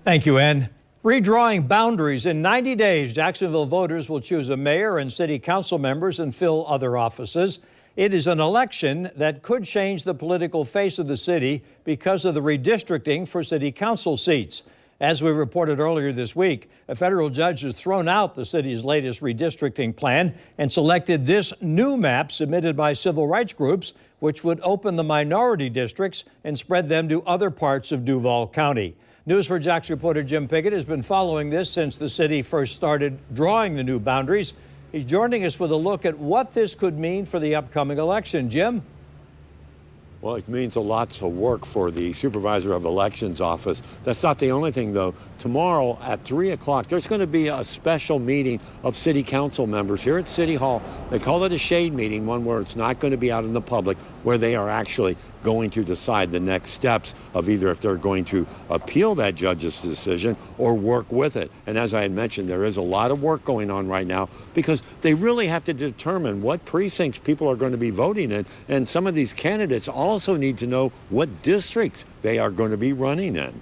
Thank you, Ann. Redrawing boundaries. In 90 days, Jacksonville voters will choose a mayor and city council members and fill other offices. It is an election that could change the political face of the city because of the redistricting for city council seats. As we reported earlier this week, a federal judge has thrown out the city's latest redistricting plan and selected this new map submitted by civil rights groups, which would open the minority districts and spread them to other parts of Duval County. News4Jax reporter Jim Pickett has been following this since the city first started drawing the new boundaries. He's joining us with a look at what this could mean for the upcoming election. Jim? Well, it means a lot of work for the Supervisor of Elections office. That's not the only thing, though. Tomorrow at 3 o'clock, there's going to be a special meeting of city council members here at City Hall. They call it a shade meeting, one where it's not going to be out in the public, where they are actually going to decide the next steps of either if they're going to appeal that judge's decision or work with it. And as I had mentioned, there is a lot of work going on right now because they really have to determine what precincts people are going to be voting in. And some of these candidates also need to know what districts they are going to be running in.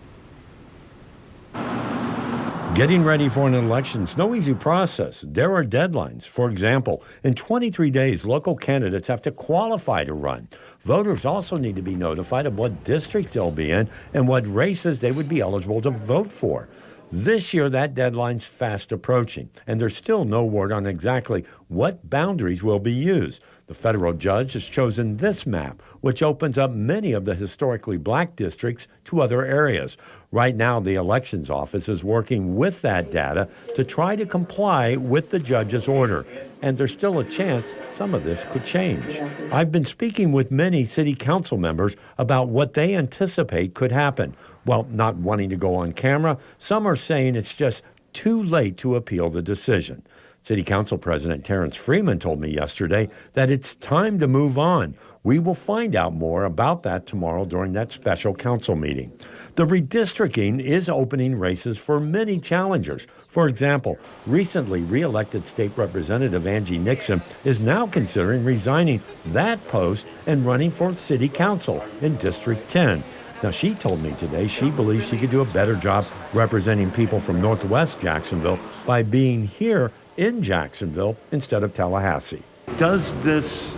Getting ready for an election is no easy process. There are deadlines. For example, in 23 days, local candidates have to qualify to run. Voters also need to be notified of what districts they'll be in and what races they would be eligible to vote for. This year, that deadline's fast approaching, and there's still no word on exactly what boundaries will be used. The federal judge has chosen this map, which opens up many of the historically black districts to other areas. Right now, the elections office is working with that data to try to comply with the judge's order. And there's still a chance some of this could change. I've been speaking with many city council members about what they anticipate could happen. While not wanting to go on camera, some are saying it's just too late to appeal the decision. City Council President Terrence Freeman told me yesterday that it's time to move on. We will find out more about that tomorrow during that special council meeting. The redistricting is opening races for many challengers. For example, recently re-elected State Representative Angie Nixon is now considering resigning that post and running for City Council in District 10. Now, she told me today she believes she could do a better job representing people from Northwest Jacksonville by being here in Jacksonville instead of Tallahassee. Does this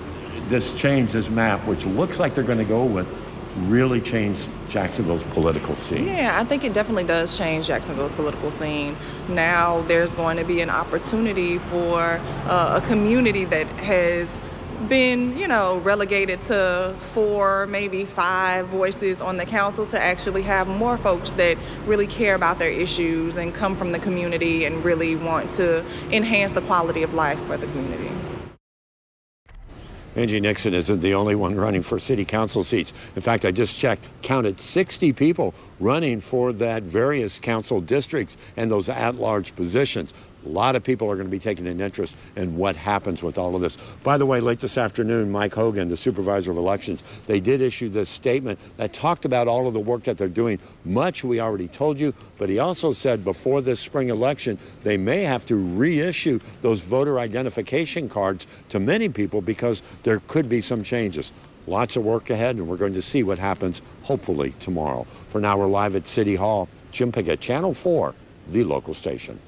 change, this map, which looks like they're going to go with, really change Jacksonville's political scene? Yeah, I think it definitely does change Jacksonville's political scene. Now there's going to be an opportunity for a community that has been, relegated to 4, maybe 5 voices on the council to actually have more folks that really care about their issues and come from the community and really want to enhance the quality of life for the community. Angie Nixon isn't the only one running for city council seats. In fact, I just checked, counted 60 people running for that various council districts and those at-large positions. A lot of people are going to be taking an interest in what happens with all of this. By the way, late this afternoon, Mike Hogan, the Supervisor of Elections, they did issue this statement that talked about all of the work that they're doing. Much we already told you, but he also said before this spring election, they may have to reissue those voter identification cards to many people because there could be some changes. Lots of work ahead, and we're going to see what happens, hopefully, tomorrow. For now, we're live at City Hall. Jim Pickett, Channel 4, the local station.